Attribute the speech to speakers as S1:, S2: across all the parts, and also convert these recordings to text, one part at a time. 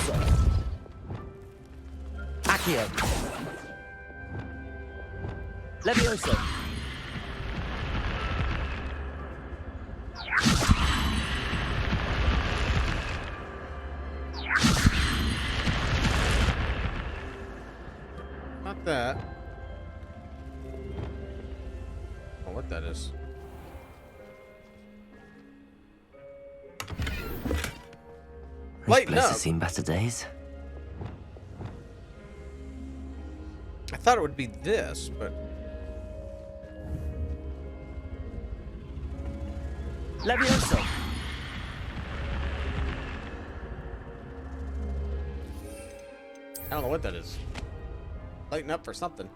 S1: Leviosa. Accio. Leviosa.
S2: Not that. Oh, what that is. Lighten
S1: This place
S2: up.
S1: has seen better days.
S2: I thought it would be this, but
S1: Leviosa.
S2: I don't know what that is. Lighten up for something.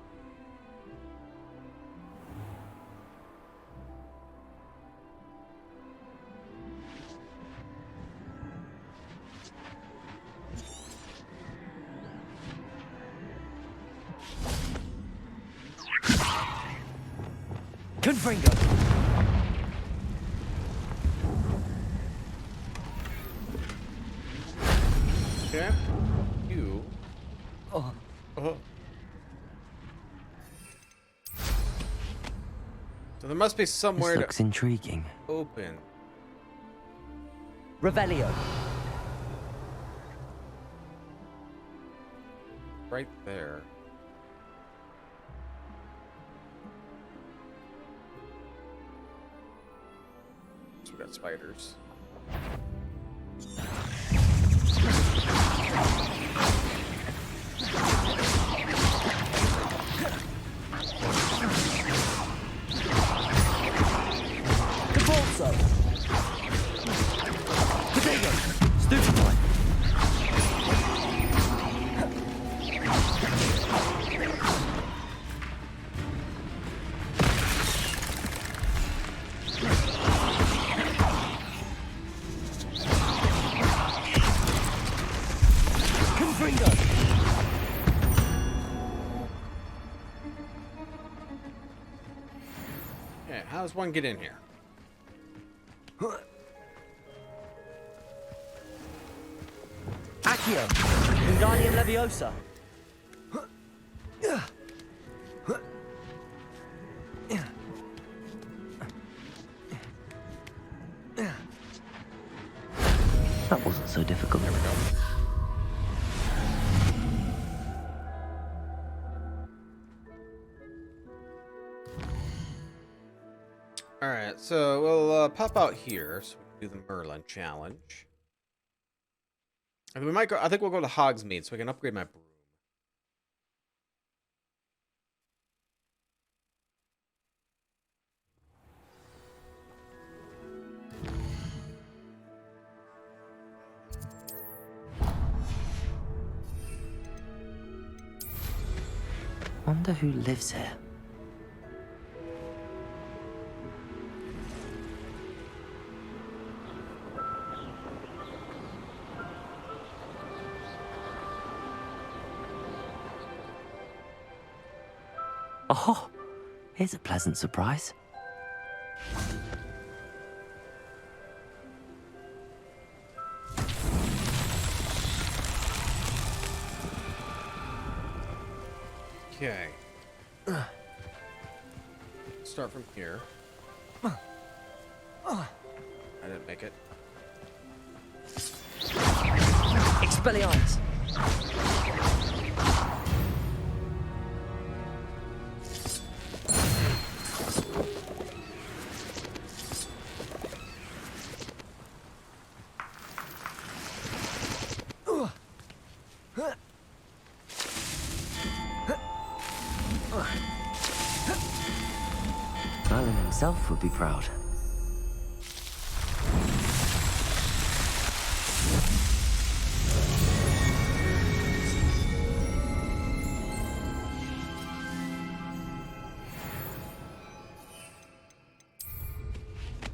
S1: Confringo.
S2: Okay. You.
S1: Oh.
S2: Oh. So there must be somewhere
S1: This looks intriguing.
S2: to open.
S1: Revelio.
S2: Right there. So we got spiders.
S1: Cabolso. Potato. Stupefy. Confringo.
S2: Yeah, how does one get in here?
S1: Accio. Wingardium Leviosa. That wasn't so difficult.
S2: Alright, so we'll pop out here so we can do the Merlin challenge. And we might go. I think we'll go to Hogsmeade so we can upgrade my broom.
S1: Wonder who lives here. Oh, here's a pleasant surprise.
S2: Okay. Start from here. I didn't make it.
S1: Expelliarmus. Merlin himself would be proud.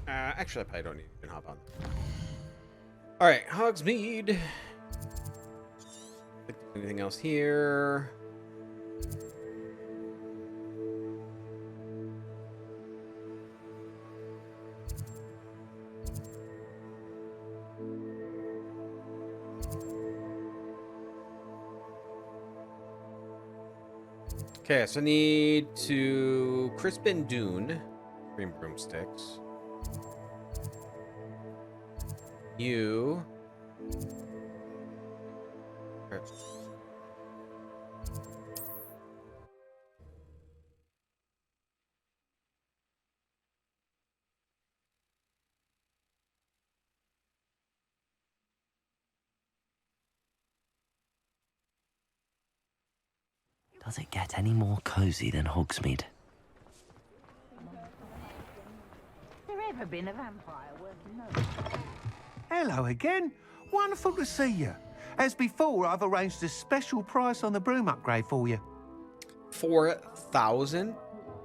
S2: Actually, I probably don't need to hop on. All right, Hogsmeade. Anything else here? Okay, so I need to Crispin Dune, green broomsticks. You. Okay.
S1: Does it get any more cozy than Hogsmeade?
S3: There ever been a vampire worth knowing?
S4: Hello again. Wonderful to see you. As before, I've arranged a special price on the broom upgrade for you.
S2: 4,000.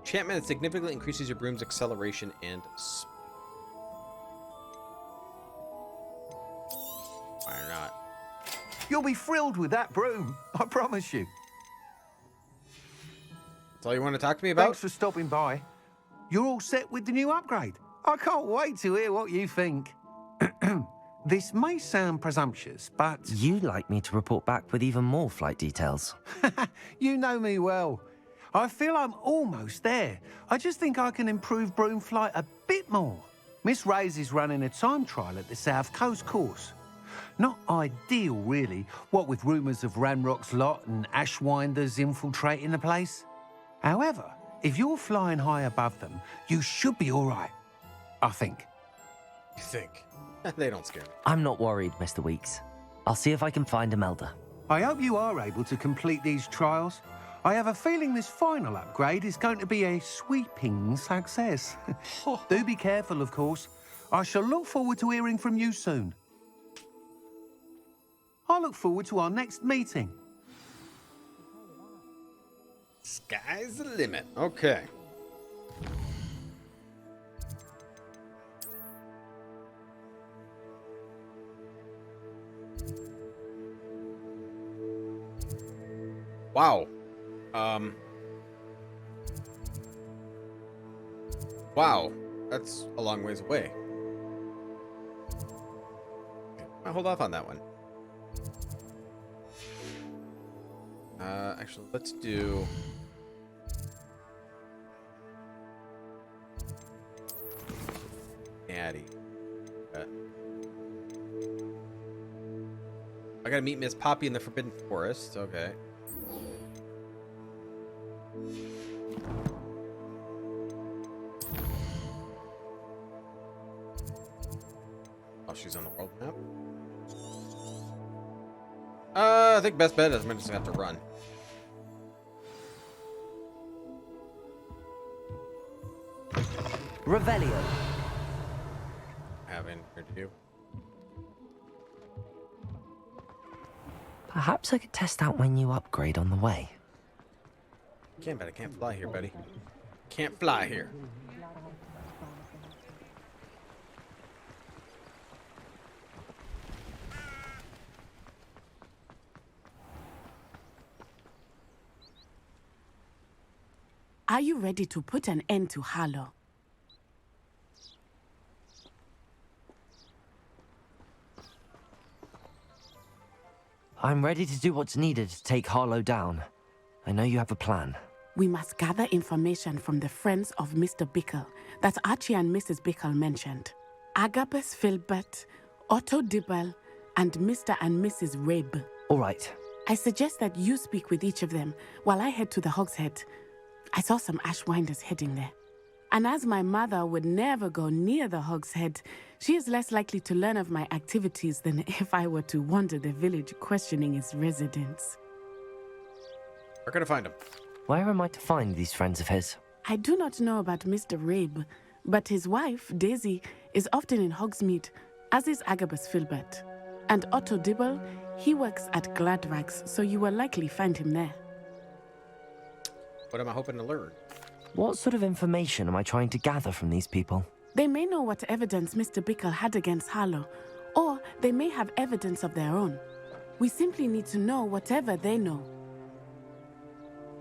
S2: Enchantment that significantly increases your broom's acceleration and speed. Why not?
S4: You'll be thrilled with that broom, I promise you.
S2: That's all you want to talk to me about?
S4: Thanks for stopping by. You're all set with the new upgrade. I can't wait to hear what you think. This may sound presumptuous, but...
S1: You'd like me to report back with even more flight details.
S4: You know me well. I feel I'm almost there. I just think I can improve broom flight a bit more. Miss Ray's is running a time trial at the South Coast course. Not ideal, really, what with rumours of Ranrock's lot and Ashwinders infiltrating the place. However, if you're flying high above them, you should be all right. I think.
S2: You think? They don't scare me.
S1: I'm not worried, Mr. Weeks. I'll see if I can find Imelda.
S4: I hope you are able to complete these trials. I have a feeling this final upgrade is going to be a sweeping success. Do be careful, of course. I shall look forward to hearing from you soon. I look forward to our next meeting.
S2: Sky's the limit. Okay. Wow. Wow. That's a long ways away. I'll hold off on that one. Actually, let's do... Addie. I gotta meet Miss Poppy in the Forbidden Forest. Okay. Oh, she's on the world map. I think best bet is I'm just gonna have to run.
S1: Revelio.
S2: Have an interview.
S1: Perhaps I could test out my new upgrade on the way.
S2: But I can't fly here, buddy. Can't fly here.
S5: Are you ready to put an end to Harlow?
S1: I'm ready to do what's needed to take Harlow down. I know you have a plan.
S5: We must gather information from the friends of Mr. Bickle that Archie and Mrs. Bickle mentioned. Agabus Filbert, Otto Dibble, and Mr. and Mrs. Rabe.
S1: All right.
S5: I suggest that you speak with each of them while I head to the Hogshead. I saw some Ashwinders heading there. And as my mother would never go near the Hogshead, she is less likely to learn of my activities than if I were to wander the village questioning its residents.
S2: We're gonna find him.
S1: Where am I to find these friends of his?
S5: I do not know about Mr. Rabe, but his wife, Daisy, is often in Hogsmeade, as is Agabus Filbert. And Otto Dibble, he works at Gladrags, so you will likely find him there.
S2: What am I hoping to learn?
S1: What sort of information am I trying to gather from these people?
S5: They may know what evidence Mr. Bickle had against Harlow, or they may have evidence of their own. We simply need to know whatever they know.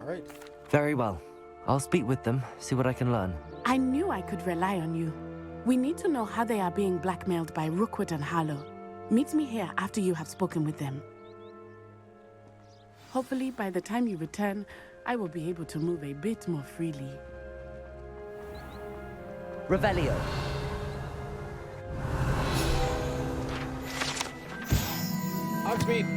S2: All right.
S1: Very well. I'll speak with them, see what I can learn.
S5: I knew I could rely on you. We need to know how they are being blackmailed by Rookwood and Harlow. Meet me here after you have spoken with them. Hopefully, by the time you return, I will be able to move a bit more freely.
S1: Revelio.
S2: Hogsmeade!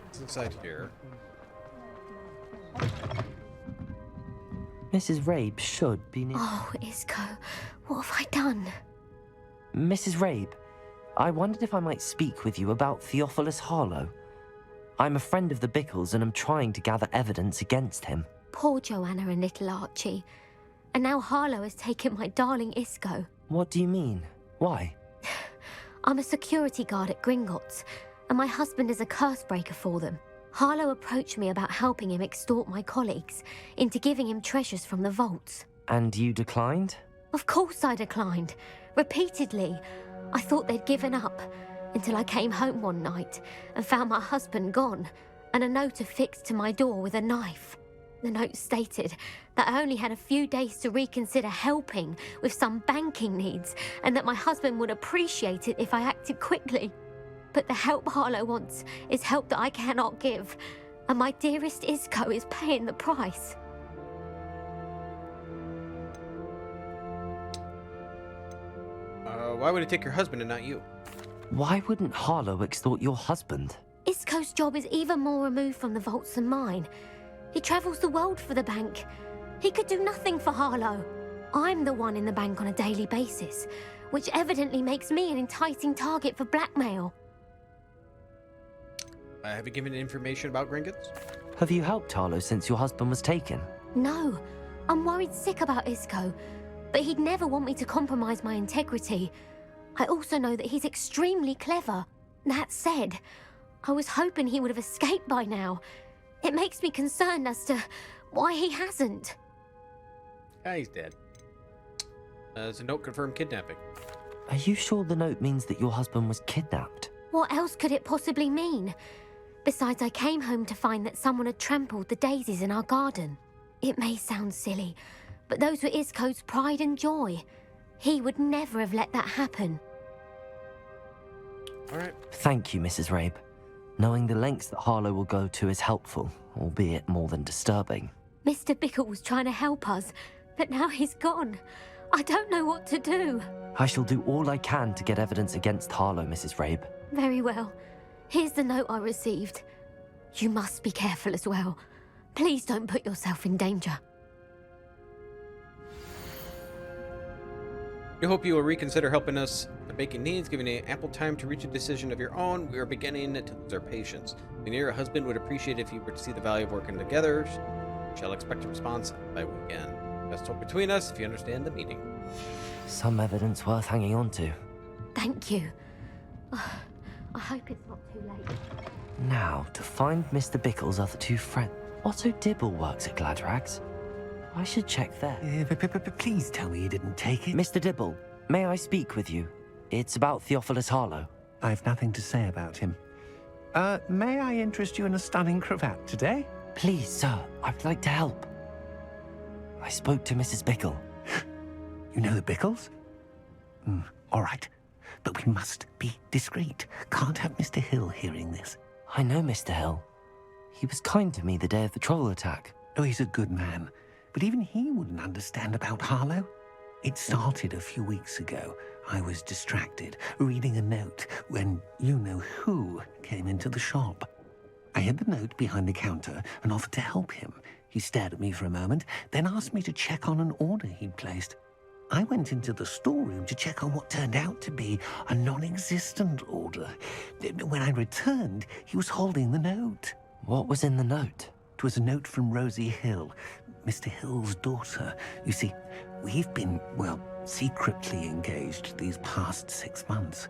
S2: What's inside here?
S1: Mrs. Rabe should be near.
S6: Oh, Isco, what have I done?
S1: Mrs. Rabe, I wondered if I might speak with you about Theophilus Harlow. I'm a friend of the Bickles and am trying to gather evidence against him.
S6: Poor Joanna and little Archie. And now Harlow has taken my darling Isco.
S1: What do you mean? Why?
S6: I'm a security guard at Gringotts, and my husband is a curse breaker for them. Harlow approached me about helping him extort my colleagues into giving him treasures from the vaults.
S1: And you declined?
S6: Of course I declined. Repeatedly. I thought they'd given up, until I came home one night and found my husband gone, and a note affixed to my door with a knife. The note stated that I only had a few days to reconsider helping with some banking needs, and that my husband would appreciate it if I acted quickly. But the help Harlow wants is help that I cannot give, and my dearest Isco is paying the price.
S2: Why would it take your husband and not you?
S1: Why wouldn't Harlow extort your husband?
S6: Isco's job is even more removed from the vaults than mine. He travels the world for the bank. He could do nothing for Harlow. I'm the one in the bank on a daily basis, which evidently makes me an enticing target for blackmail.
S2: Have you given information about Gringotts?
S1: Have you helped Harlow since your husband was taken?
S6: No, I'm worried sick about Isco, but he'd never want me to compromise my integrity. I also know that he's extremely clever. That said, I was hoping he would have escaped by now. It makes me concerned as to why he hasn't.
S2: Ah, he's dead. There's a note confirmed kidnapping.
S1: Are you sure the note means that your husband was kidnapped?
S6: What else could it possibly mean? Besides, I came home to find that someone had trampled the daisies in our garden. It may sound silly, but those were Isco's pride and joy. He would never have let that happen.
S2: All right.
S1: Thank you, Mrs. Rabe. Knowing the lengths that Harlow will go to is helpful, albeit more than disturbing.
S6: Mr. Bickle was trying to help us, but now he's gone. I don't know what to do.
S1: I shall do all I can to get evidence against Harlow, Mrs. Rabe.
S6: Very well. Here's the note I received. You must be careful as well. Please don't put yourself in danger.
S2: We hope you will reconsider helping us with banking needs, giving you ample time to reach a decision of your own. We are beginning to lose our patience. The near husband would appreciate if you were to see the value of working together. We shall expect a response by weekend. Best talk between us if you understand the meeting.
S1: Some evidence worth hanging on to.
S6: Thank you. I hope it's not too late.
S1: Now, to find Mr. Bickle's other two friends. Otto Dibble works at Gladrags. I should check there.
S4: Please tell me you didn't take it.
S1: Mr. Dibble, may I speak with you? It's about Theophilus Harlow.
S4: I've nothing to say about him. May I interest you in a stunning cravat today?
S1: Please, sir, I'd like to help. I spoke to Mrs. Bickle.
S4: You know the Bickles? All right. But we must be discreet. Can't have Mr. Hill hearing this.
S1: I know Mr. Hill. He was kind to me the day of the troll attack.
S4: Oh, he's a good man. But even he wouldn't understand about Harlow. It started a few weeks ago. I was distracted, reading a note, when you-know-who came into the shop. I hid the note behind the counter and offered to help him. He stared at me for a moment, then asked me to check on an order he'd placed. I went into the storeroom to check on what turned out to be a non-existent order. When I returned, he was holding the note.
S1: What was in the note?
S4: It was a note from Rosie Hill, Mr. Hill's daughter. You see, we've been, well, secretly engaged these past 6 months.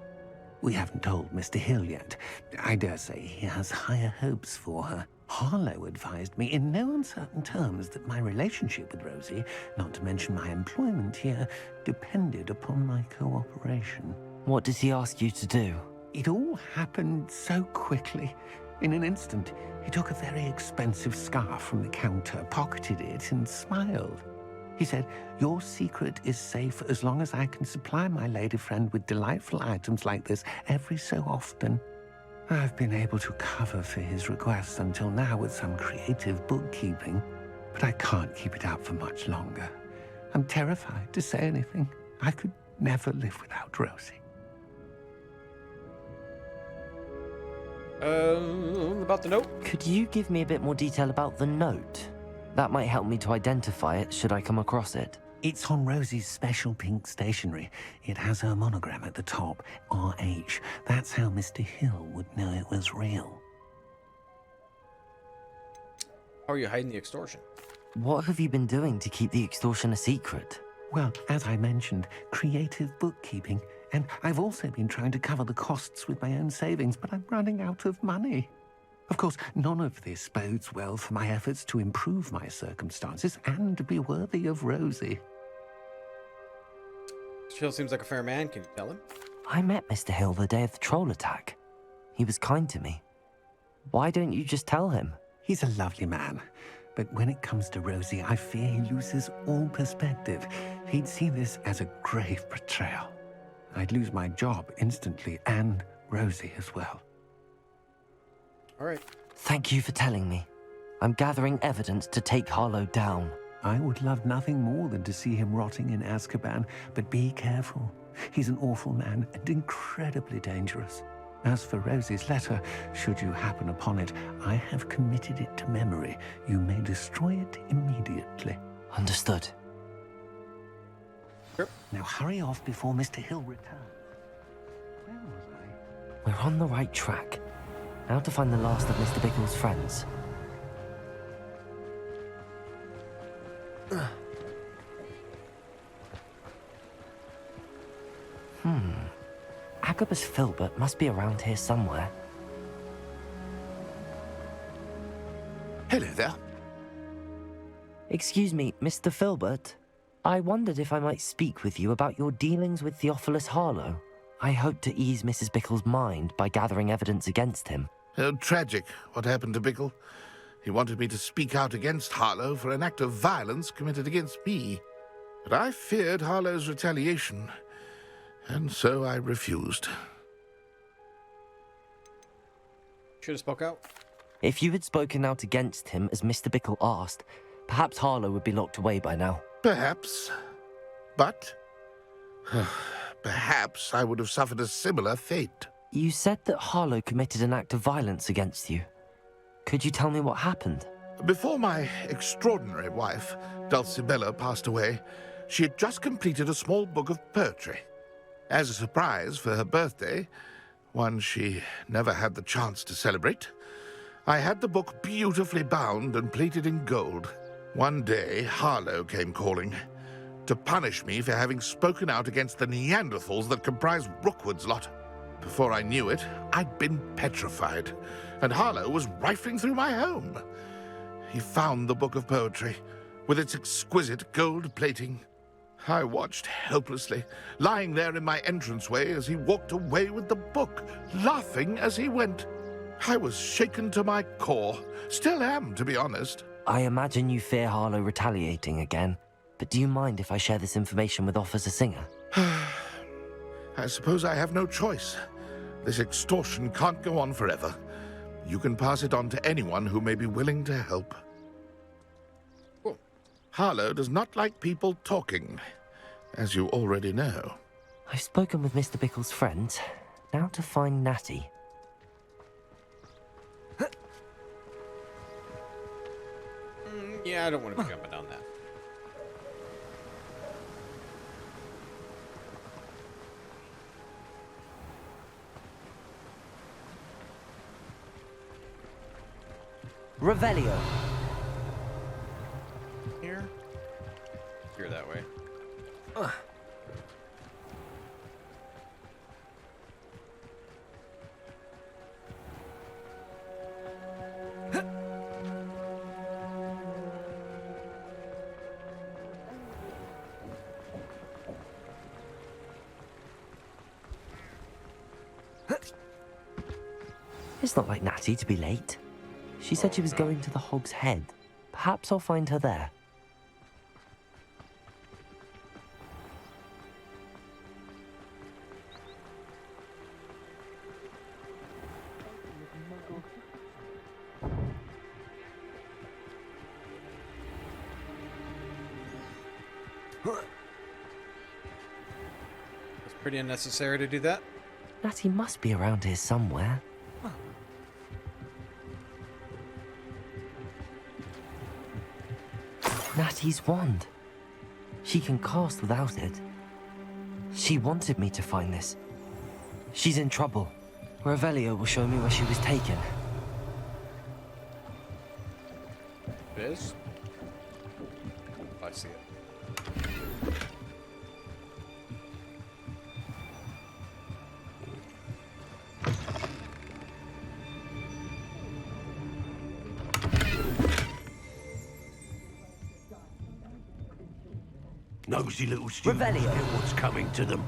S4: We haven't told Mr. Hill yet. I dare say he has higher hopes for her. Harlow advised me in no uncertain terms that my relationship with Rosie, not to mention my employment here, depended upon my cooperation.
S1: What does he ask you to do?
S4: It all happened so quickly. In an instant, he took a very expensive scarf from the counter, pocketed it, and smiled. He said, "Your secret is safe as long as I can supply my lady friend with delightful items like this every so often." I've been able to cover for his request until now with some creative bookkeeping, but I can't keep it up for much longer. I'm terrified to say anything. I could never live without Rosie.
S2: About the note?
S1: Could you give me a bit more detail about the note? That might help me to identify it should I come across it.
S4: It's on Rosie's special pink stationery. It has her monogram at the top, RH. That's how Mr. Hill would know it was real.
S2: How are you hiding the extortion?
S1: What have you been doing to keep the extortion a secret?
S4: Well, as I mentioned, creative bookkeeping. And I've also been trying to cover the costs with my own savings, but I'm running out of money. Of course, none of this bodes well for my efforts to improve my circumstances and be worthy of Rosie.
S2: Hill seems like a fair man. Can you tell him?
S1: I met Mr. Hill the day of the troll attack. He was kind to me. Why don't you just tell him?
S4: He's a lovely man. But when it comes to Rosie, I fear he loses all perspective. He'd see this as a grave betrayal. I'd lose my job instantly, and Rosie as well.
S2: All right.
S1: Thank you for telling me. I'm gathering evidence to take Harlow down.
S4: I would love nothing more than to see him rotting in Azkaban, but be careful. He's an awful man and incredibly dangerous. As for Rosie's letter, should you happen upon it, I have committed it to memory. You may destroy it immediately.
S1: Understood.
S2: Sure.
S4: Now hurry off before Mr. Hill returns. Where was I?
S1: We're on the right track. Now to find the last of Mr. Bickle's friends. Agabus Filbert must be around here somewhere.
S7: Hello there.
S1: Excuse me, Mr. Filbert. I wondered if I might speak with you about your dealings with Theophilus Harlow. I hope to ease Mrs. Bickle's mind by gathering evidence against him.
S7: Oh, tragic what happened to Bickle. He wanted me to speak out against Harlow for an act of violence committed against me. But I feared Harlow's retaliation, and so I refused.
S2: Should have spoke out.
S1: If you had spoken out against him as Mr. Bickle asked, perhaps Harlow would be locked away by now.
S7: Perhaps. But perhaps I would have suffered a similar fate.
S1: You said that Harlow committed an act of violence against you. Could you tell me what happened?
S7: Before my extraordinary wife, Dulcibella, passed away, she had just completed a small book of poetry. As a surprise for her birthday, one she never had the chance to celebrate, I had the book beautifully bound and plated in gold. One day, Harlow came calling to punish me for having spoken out against the Neanderthals that comprise Rookwood's lot. Before I knew it, I'd been petrified, and Harlow was rifling through my home. He found the book of poetry, with its exquisite gold plating. I watched helplessly, lying there in my entranceway as he walked away with the book, laughing as he went. I was shaken to my core. Still am, to be honest.
S1: I imagine you fear Harlow retaliating again, but do you mind if I share this information with Officer Singer?
S7: I suppose I have no choice. This extortion can't go on forever. You can pass it on to anyone who may be willing to help.
S2: Cool.
S7: Harlow does not like people talking, as you already know.
S1: I've spoken with Mr. Bickle's friends. Now to find Natty.
S2: Yeah, I don't want to be jumping down that.
S1: Revelio.
S2: Here? Here that way.
S1: It's not like Natty to be late. She said she was going to the Hog's Head. Perhaps I'll find her there.
S2: It's pretty unnecessary to do that.
S1: Natty must be around here somewhere. Natty's wand. She can cast without it. She wanted me to find this. She's in trouble. Revelio will show me where she was taken.
S2: It is? I see it.
S8: Nosy little students
S1: Revelio.
S8: know what's coming to them.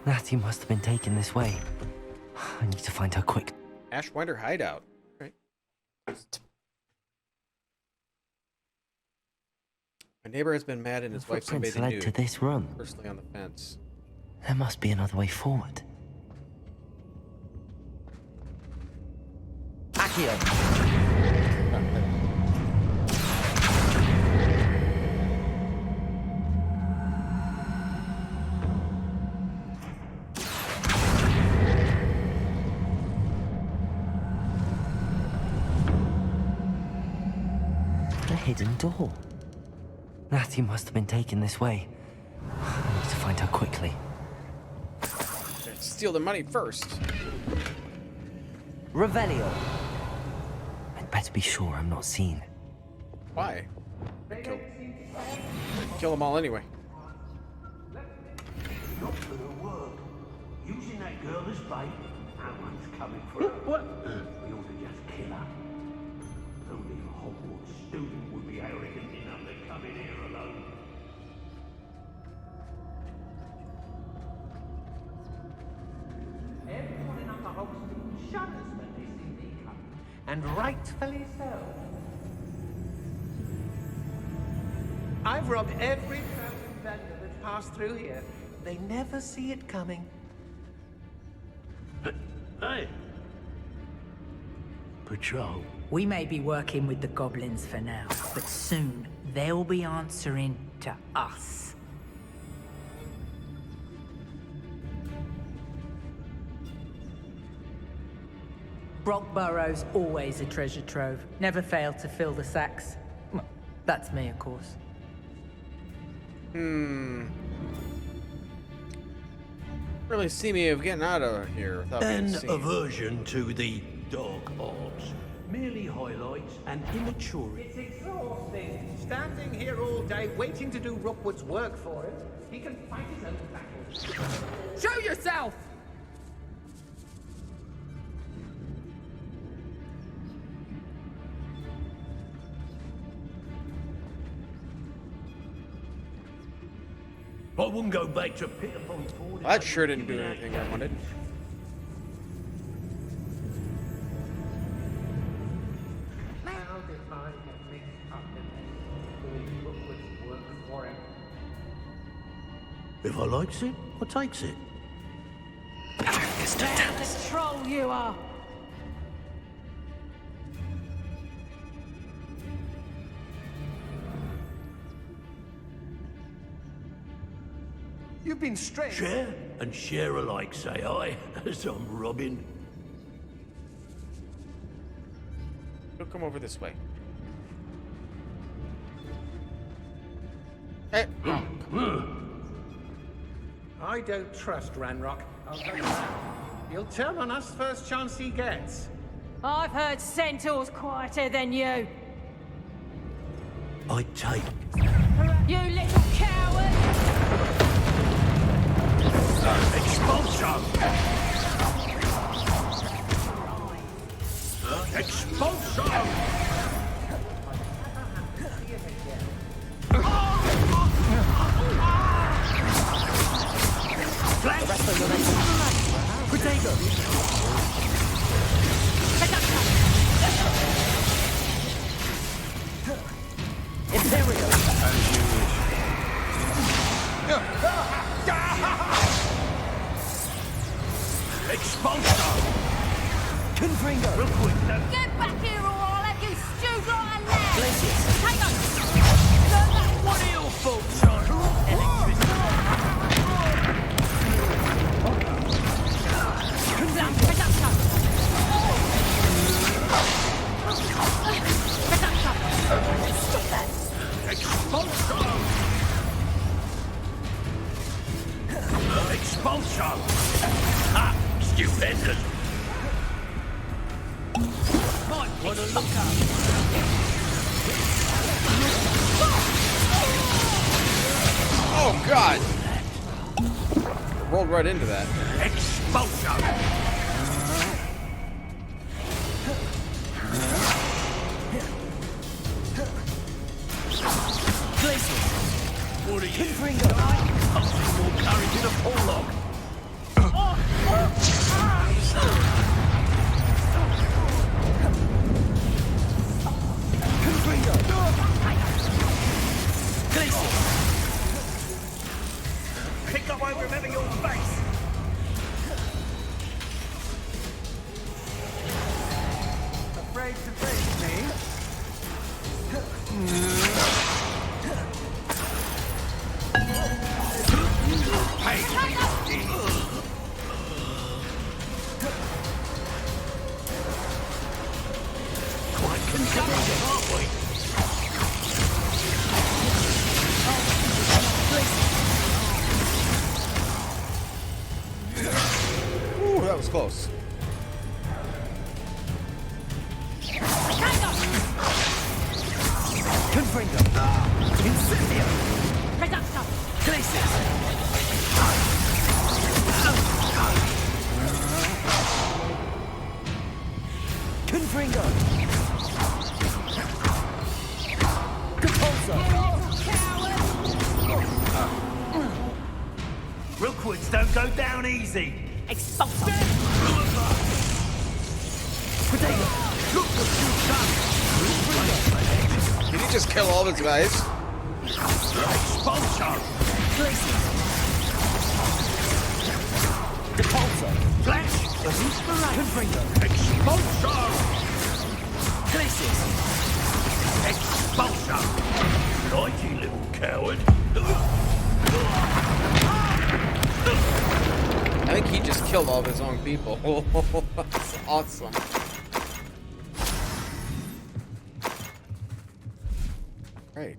S1: Natty must have been taken this way. I need to find her quick.
S2: Ashwinder hideout. Right. My neighbor has been mad and his wife's
S1: Footprints
S2: sunbathing
S1: led
S2: nude.
S1: to this room.
S2: Personally on the fence.
S1: There must be another way forward. Accio! A hidden door. Natty must have been taken this way. I need to find her quickly.
S2: Let's steal the money first.
S1: Revelio. I'd better be sure I'm not seen.
S2: Why? Kill them all anyway.
S8: Not gonna work. Using that girl as bait. No one's coming for her. What? We ought to just kill her. Only a Hogwarts student would be arrogant enough to come in here alone.
S4: Everyone in Upper Hogston shudders when they see me come, and rightfully so. I've robbed every fountain vendor that's passed through here. They never see it coming.
S8: Hey. Patrol.
S3: We may be working with the goblins for now, but soon they'll be answering to us. Brockborough's always a treasure trove. Never failed to fill the sacks. Well, that's me, of course.
S2: Really see me of getting out of here without being
S8: An
S2: seen.
S8: aversion to the dark arts merely highlights an immaturity.
S4: It's exhausting. Standing here all day waiting to do Rookwood's work for him. He can fight his own battles.
S3: Show yourself!
S8: I wouldn't go back to pit upon Ford.
S2: That sure didn't do anything I wanted.
S4: How did I get mixed up in this? Doing Rookwood's work for him.
S8: If I likes it, I takes it.
S5: The troll you are!
S4: You've been strange.
S8: Share and share alike, say I, as I'm robbing.
S2: He'll come over this way. Hey.
S4: I don't trust Ranrock. I'll tell you that. He'll turn on us first chance he gets.
S9: I've heard centaurs quieter than you.
S8: I take.
S9: You little coward!
S8: Expulso! Expulso!
S9: Get back here or I'll have you stewed like a lamb! Take us! What are your faults, son?
S8: Expulsion! Ha! Stupendous! What a look up!
S2: Oh, God! Rolled right into that.
S8: Expulsion! What are you? Something more courage in a forelock. Pick up, I remember your face. Afraid to face me? Quite conservative, aren't we?
S2: Ooh, that was close.
S8: Rookwoods don't go down easy.
S9: Expulsion!
S8: Look what you've done.
S2: Did he just kill all his guys?
S8: Expulsion! Flash! Expulsion! Expulsion! Nighty little coward.
S2: I think he just killed all of his own people. That's awesome. Right.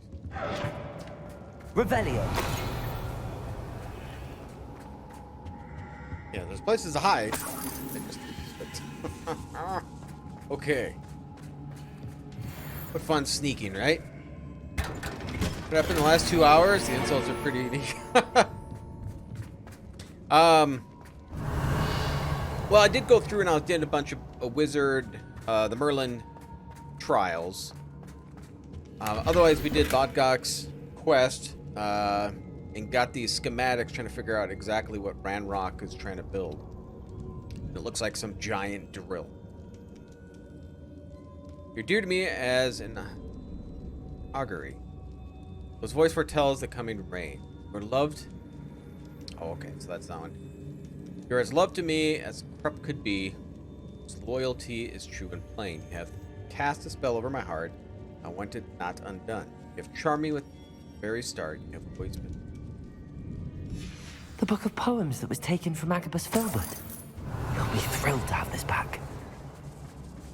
S1: Revelio.
S2: Yeah, there's places to hide. Okay. What fun sneaking, right? What happened in the last 2 hours? The insults are pretty unique. Well, I did go through and I did a bunch of wizard, the Merlin trials. Otherwise, we did Bodgok's quest and got these schematics trying to figure out exactly what Ranrock is trying to build. It looks like some giant drill. You're dear to me as an augury. Whose voice foretells the coming rain. You're loved. Oh, okay, so that's that one. You're as loved to me as Krupp could be. Whose loyalty is true and plain. You have cast a spell over my heart. I want it not undone. You have charmed me with the very start. You have always been.
S1: The book of poems that was taken from Agabus Filbert. You'll be thrilled to have this back.